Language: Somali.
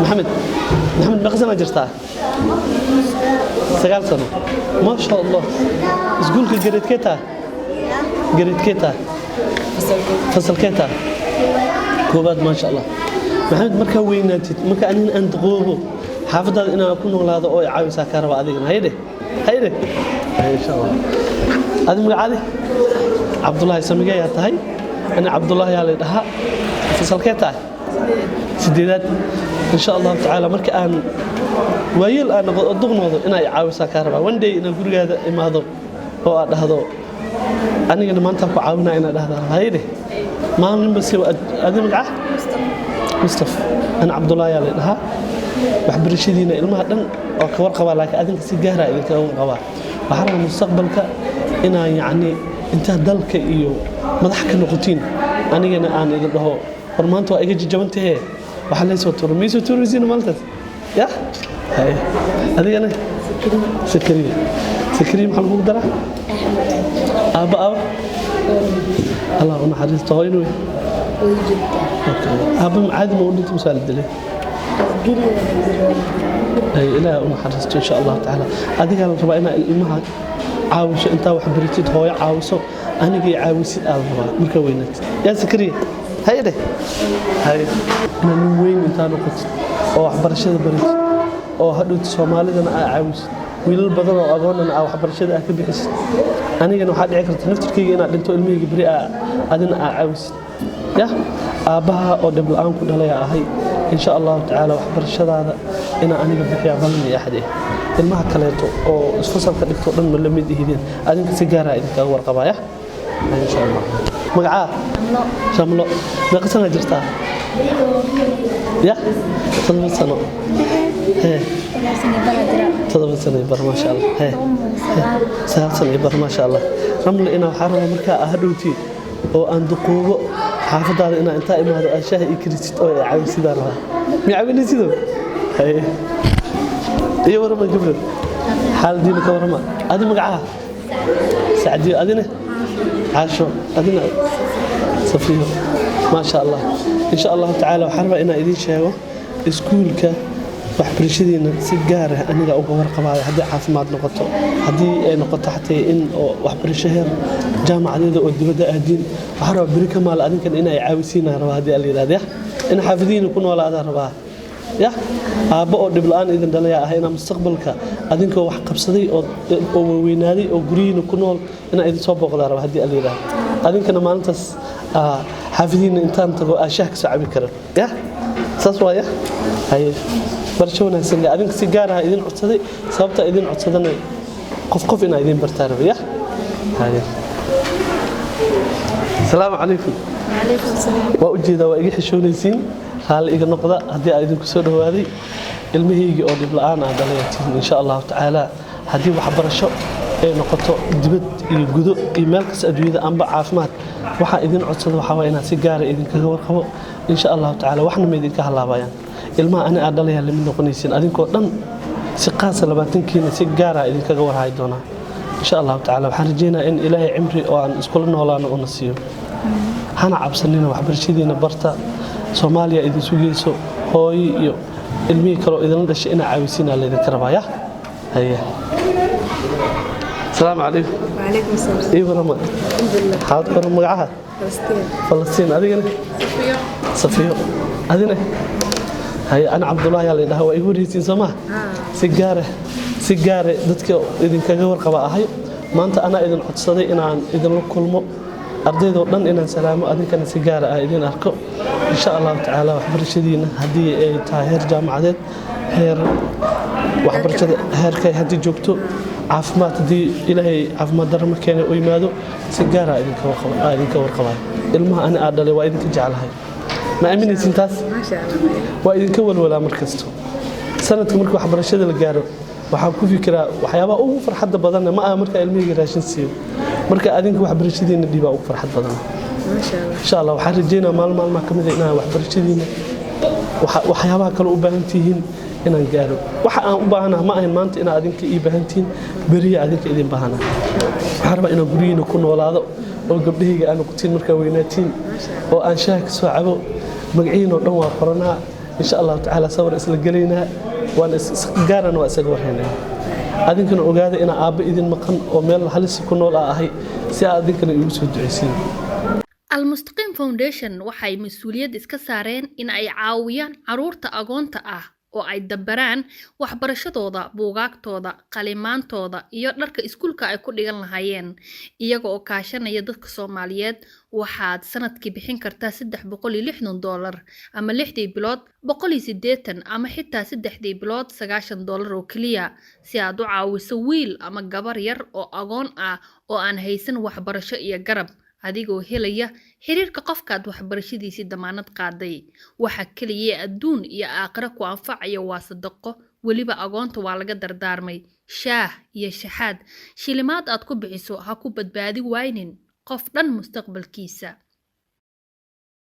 محمد مقسم جرتا سقال سنة ما شاء الله سقولك قريت كيتا فصل كيتا كوباد ما شاء الله محمد مركا ويناتي مركا أنت قوبو حافظ إن أكون هذا أو عاوز سكر وأدينا هيدا إن شاء الله هذا مقعدي عبد الله سميجا يا تهي أنا عبد الله يا لدها فصل كيتا سديدات إن شاء الله تعالى مركا أن ويل أنا أضغن هذا إن عاوز سكر وندي إن أقول هذا إما هذا هو هذا أنا إن ما أنت عاونا إن هذا هيدا ما من بس هذا مقعد مصطفى أنا عبد الله يا لدها waxbarashadiina ilmaha dhan oo ka warqaba laakiin adinka si gaar ah idinka qaba waxaan mustaqbalka inaan yaani inta dalka iyo madax ka noqotiin anigana aan idin dhaho hormaanta waa iga jabantahay waxa la soo turmiiso tuurisiin maltas ya hay adigana sakri maxaa lagu daraa aba Allah una xariisto inuu aba caadi ma u dhinto misaal dilay أي إله ونحرست إن شاء الله تعالى هذه قال ربنا المها عاوش أنت وحبرتي هو عاوسه أنا جي عاوسي الله مركوينك يا سكري هاي ده هاي أنا من وين أنت نقطة أو حبرشة بريت أو هدوت الصومالي أنا عاوس ويل البدر أظن أنا أو حبرشة أكيد بحس أنا جن واحد عكرت نفتر كي أنا بنتو علمي جبري أدنى عاوس يا أباها أو دبل أنكو دليا هاي إن شاء الله تعالى وحبرشة هذا إن أنا بحيا ظلمي أحده المها كليتو أو اسفصل كدكتور من لميد هيدين أدين سيجارة إذا كور قبايا إن شاء الله مقعاه شاملو ناقصنا جرتا يا تضبط سنة تضبط سنة بر ما شاء الله سهل سنة بر ما شاء الله رمل إنا وحرم مركا أهدوتي أو أندقوه حافظ على إن أنت إما هذا أشياء يكريت أو يعاون سيدارها ميعاون سيدو هاي إيه ورما جبر حال دينك ورما هذا مقعها سعدي أدينا عاشو أدينا صفيه ما شاء الله إن شاء الله تعالى وحرم إنا إذن شيء إسكولك waxbarashadiina si gaar ah aniga uga warqabay hadii caafimaad noqoto hadii ay noqoto xatay in waxbarasho heer jaamacadeeda oo dibadda aadin waxa raba bari kamaal adinkan inay caawisiina raba hadii la yiraahdo in xafidiina ku noolaada raba ya aabo oo dib la'aan idin dhalaya ah ina mustaqbalka adinka wax qabsaday oo weynaaday oo guriina ku nool ina idin soo booqdaa raba hadii la yiraahdo adinkana maalintaas xafidiina intaan tago aashaha ka saabi karo ya saas waaya hay برشونا سنة أذنك سيجارة إذن عصدي سببت إذن عصدنا قف إن إذن برتارب يا هاي السلام عليكم وعليكم السلام وأجد وأجي حشوني سين هل إذا نقضى هدي إذن كسر هذه المهيج أو دبلان هذا إن شاء الله تعالى هدي وحبر الشق نقطة دبت الجذو إيمالك سأدوية أنبع عافمات وح إذن عصد وحوينا سيجارة إذن كهور خو إن شاء الله تعالى وحنا ميدين كهلا بيان ilma ana adalaya limid noqonaysin adinkoo dhan si qaas 20 kiina si gaar ah idin kaga warhay doona insha Allah ta'ala waxaan rajeenaa in ilaahay cimri oo aan isku noolaano oo nasiyo hana cabsanina waxbarashadiina barta Soomaaliya idin sugayso hooy iyo ilmi kale idin dhashay ina caawisiina leedin karabaya haya السلام عليكم وعليكم السلام ايه ورما الحمد لله حاضر مقعها فلسطين أدينا صفيو أدينا هاي أنا عبد الله يلا ده هو يقول هيسين سماه سيجارة ضدك إذن كجور قبائل هاي ما أنت أنا إذن عتصدي إن إذن كل مو أرضي دورن إن سلام أدين كان سيجارة إذن أركو إن شاء الله تعالى وحبر شدينا هدي تاهر جامعة هير وحبر شد هير كي هدي جوكتو عافمات دي إلهي عافمات در مكان ويمادو سيجارة إذن كور قبائل المها أنا أدلي وإذن كجعل هاي ما أمين سنتاس ما شاء الله وإذن كول ولا مركزته سنة مركو حبر شد الجارو waxaan ku fikiraa waxyaabo ugu farxad badan ma aha marka ilmiga raashin siiyo marka adinku waxbarashadiina dhiba ugu farxad badan ma sha Allah waxaan rajeynaa maalmaha kamid ah inaan waxbarashadiina waxyaabaha kale u baahan tihiin inaan gaaro waxa aan u baahanahay ma ahan maanta in adinka ii baahan tihiin bariya adinka idin baahana waxaan rabaa inaan gurigiina ku noolaado oo gabdhahayga aan ku tiin marka weynaatiin oo aan shaah ka soo cabo magaciina oo dhan waa qoranaa إن شاء الله تعالى صور إسلا قلينا وأنا قارنا وأسقور هنا أذنكنا أوجاد إن أب إذن مقن وميل حلس كنا ولا هي سأذنكنا يوسف دعسين المستقيم فاونديشن waxay mas'uuliyad iska saareen in ay caawiyaan caruurta agoonta ah oo ay dabaraan waxbarashadooda, buugaagtooda, qalimaantooda iyo dharka iskuulka ay ku dhigan lahaayeen iyaga oo kaashanaya dadka Soomaaliyeed waxaad sanadkii bixin kartaa $360 ama 6 bilood 180 ama xitaa 3 bilood $90 oo kaliya si aad u caawiso wiil ama gabar yar oo agoon ah oo aan haysan waxbarasho iyo garab adigoo helaya xiriirka qofkaad waxbarashadiisa damaanad qaaday waxa kaliya adduun iyo aakhira ku anfacaya waa sadaqo waliba agoonta waa laga dardaarmay shaah iyo shaxaad shilimaad aad ku bixiso ha ku badbaadi waynin qof dhan mustaqbalkiisa